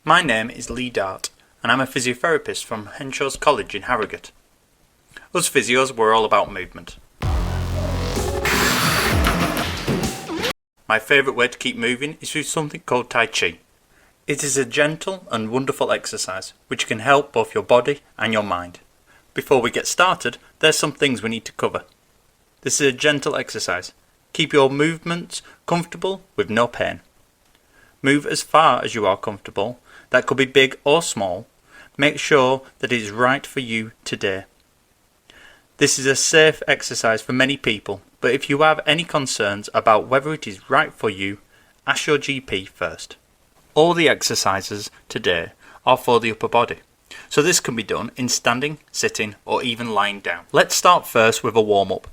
My name is Lee Dart, and I'm a physiotherapist from Henshaw's College in Harrogate. Us physios, we're all about movement. My favourite way to keep moving is through something called Tai Chi. It is a gentle and wonderful exercise which can help both your body and your mind. Before we get started, there's some things we need to cover. This is a gentle exercise. Keep your movements comfortable with no pain. Move as far as you are comfortable. That could be big or small. Make sure that it is right for you today. This is a safe exercise for many people, but if you have any concerns about whether it is right for you, ask your GP first. All the exercises today are for the upper body, so this can be done in standing, sitting, or even lying down. Let's start first with a warm-up.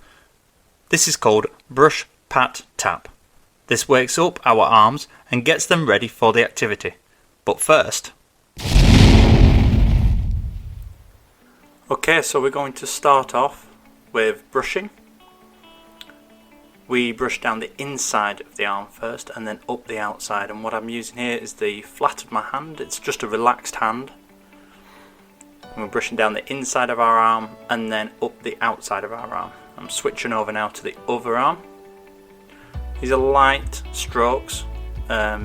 This is called brush, pat, tap. This wakes up our arms and gets them ready for the activity. But first... Okay, so we're going to start off with brushing. We brush down the inside of the arm first and then up the outside, and what I'm using here is the flat of my hand. It's just a relaxed hand. And we're brushing down the inside of our arm and then up the outside of our arm. I'm switching over now to the other arm. These are light strokes,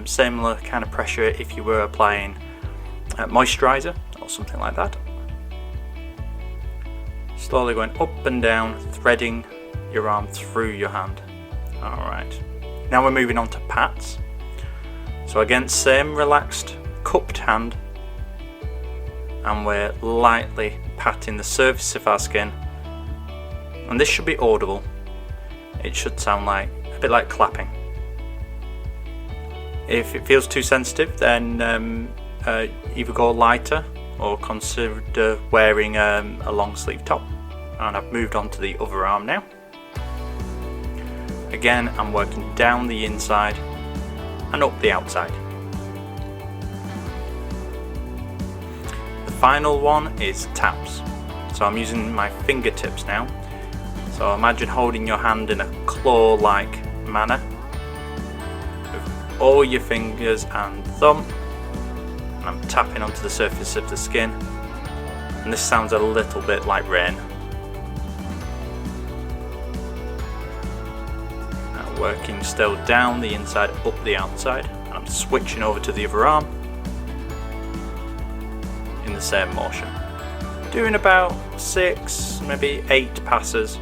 similar kind of pressure if you were applying moisturiser or something like that. Slowly going up and down, threading your arm through your hand. Alright, now we're moving on to pats. So again, same relaxed cupped hand, and we're lightly patting the surface of our skin, and this should be audible. It should sound like a bit like clapping. If it feels too sensitive, then either go lighter or consider wearing a long sleeve top. And I've moved on to the other arm now. Again, I'm working down the inside and up the outside. The final one is taps. So I'm using my fingertips now. So imagine holding your hand in a claw-like manner with all your fingers and thumb, and I'm tapping onto the surface of the skin, and this sounds a little bit like rain. Now working still down the inside, up the outside, and I'm switching over to the other arm in the same motion, doing about 6, maybe 8 passes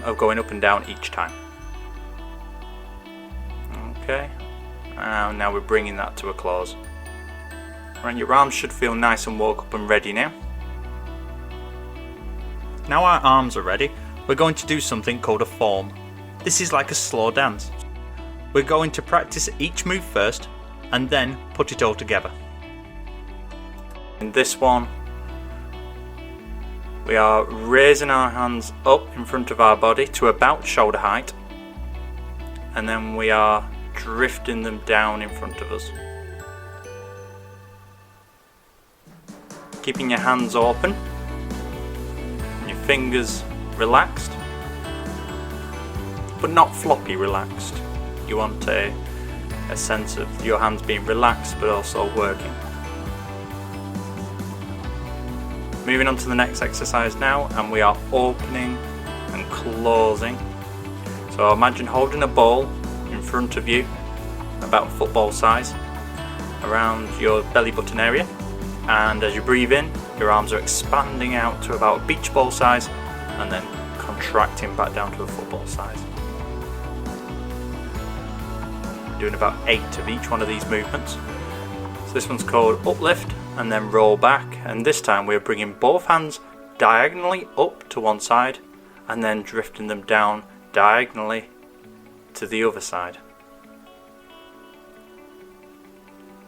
of going up and down each time. Okay, now we're bringing that to a close. Right, your arms should feel nice and woke up and ready now. Now our arms are ready, we're going to do something called a form. This is like a slow dance. We're going to practice each move first and then put it all together. In this one, we are raising our hands up in front of our body to about shoulder height, and then we are drifting them down in front of us. Keeping your hands open and your fingers relaxed, but not floppy relaxed. You want a sense of your hands being relaxed but also working. Moving on to the next exercise now, and we are opening and closing. So imagine holding a ball in front of you, about football size, around your belly button area, and as you breathe in, your arms are expanding out to about beach ball size and then contracting back down to a football size. Doing about 8 of each one of these movements. So this one's called uplift and then roll back, and this time we're bringing both hands diagonally up to one side and then drifting them down diagonally to the other side.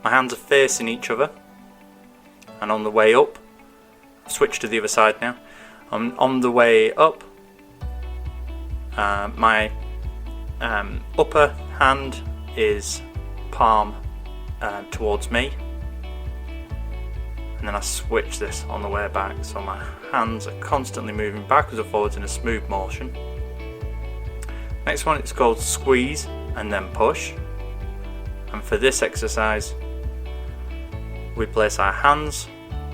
My hands are facing each other, and on the way up, I've switched to the other side now. On the way up, my upper hand is palm towards me, and then I switch this on the way back, so my hands are constantly moving backwards and forwards in a smooth motion. Next one is called squeeze and then push, And for this exercise, we place our hands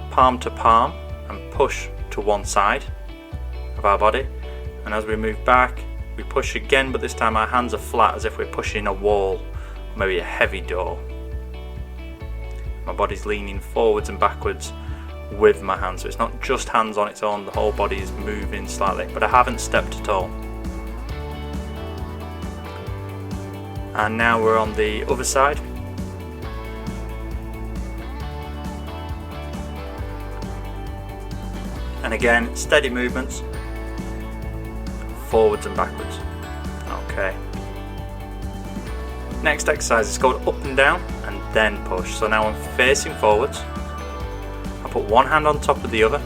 palm to palm and push to one side of our body. And as we move back, we push again, but this time our hands are flat as if we're pushing a wall, or maybe a heavy door. My body's leaning forwards and backwards with my hands, so it's not just hands on its own, the whole body is moving slightly, but I haven't stepped at all. And now we're on the other side. And again, steady movements, forwards and backwards. Okay. Next exercise is called up and down and then push. So now I'm facing forwards. I put one hand on top of the other.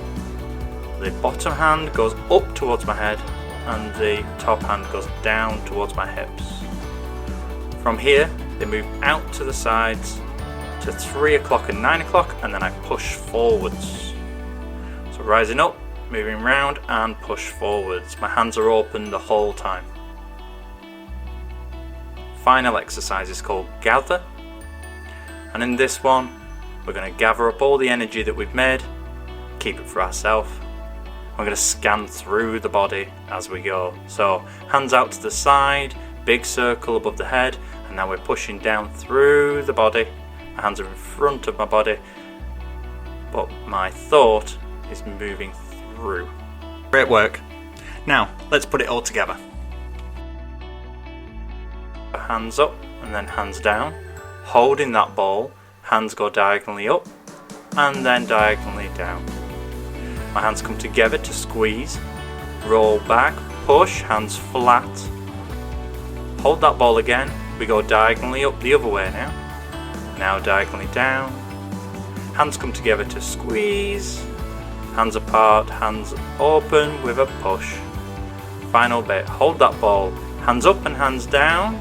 The bottom hand goes up towards my head and the top hand goes down towards my hips. From here, they move out to the sides to 3 o'clock and 9 o'clock, and then I push forwards. So rising up, moving round and push forwards. My hands are open the whole time. Final exercise is called gather. And in this one, we're going to gather up all the energy that we've made, keep it for ourselves. We're going to scan through the body as we go. So hands out to the side, big circle above the head, and now we're pushing down through the body. My hands are in front of my body, but my thought is moving through. Great work. Now let's put it all together. Hands up and then hands down, holding that ball. Hands go diagonally up and then diagonally down. My hands come together to squeeze, roll back, push, hands flat. Hold that ball again. We go diagonally up the other way now. Now diagonally down. Hands come together to squeeze. Hands apart, hands open with a push. Final bit. Hold that ball. Hands up and hands down.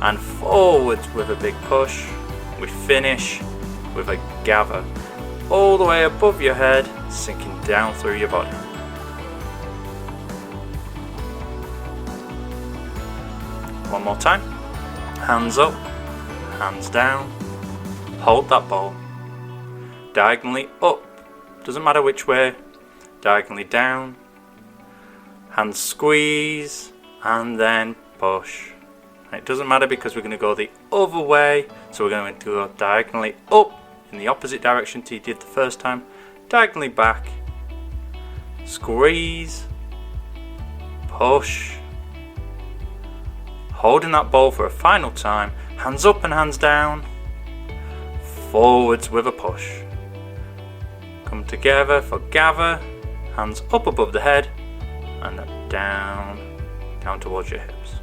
And forwards with a big push. We finish with a gather. All the way above your head, sinking down through your body. One more time. Hands up, hands down. Hold that ball. Diagonally up. Doesn't matter which way. Diagonally down. Hands squeeze and then push. And it doesn't matter because we're going to go the other way. So we're going to go diagonally up in the opposite direction to you did the first time. Diagonally back. Squeeze. Push. Holding that ball for a final time. Hands up and hands down. Forwards with a push. Come together for gather. Hands up above the head. And down towards your hips.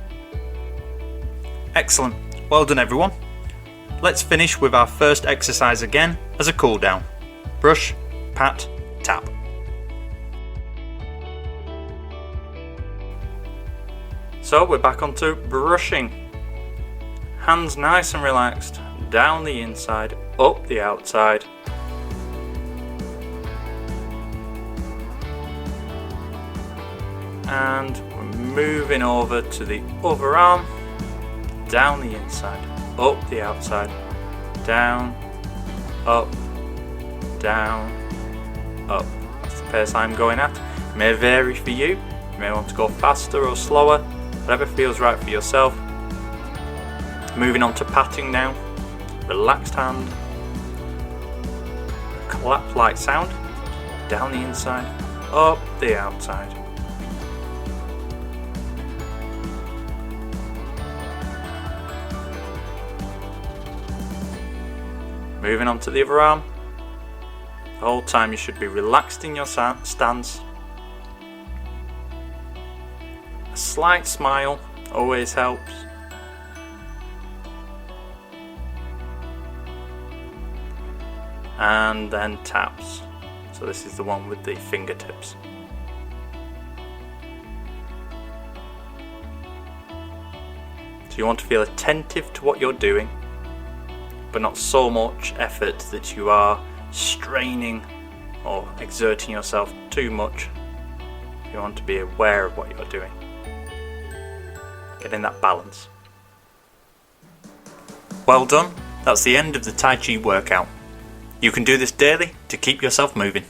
Excellent. Well done, everyone. Let's finish with our first exercise again as a cool down. Brush, pat, tap. So we're back onto brushing. Hands nice and relaxed, down the inside, up the outside. And we're moving over to the other arm, down the inside, up the outside, down, up, down, up. That's the pace I'm going at. It may vary for you. You may want to go faster or slower, whatever feels right for yourself. Moving on to patting now. Relaxed hand. Clap-like sound. Down the inside, up the outside. Moving on to the other arm. The whole time you should be relaxed in your stance. A slight smile always helps. And then taps. So this is the one with the fingertips. So you want to feel attentive to what you're doing, but not so much effort that you are straining or exerting yourself too much. You want to be aware of what you're doing. Getting that balance. Well done, that's the end of the Tai Chi workout. You can do this daily to keep yourself moving.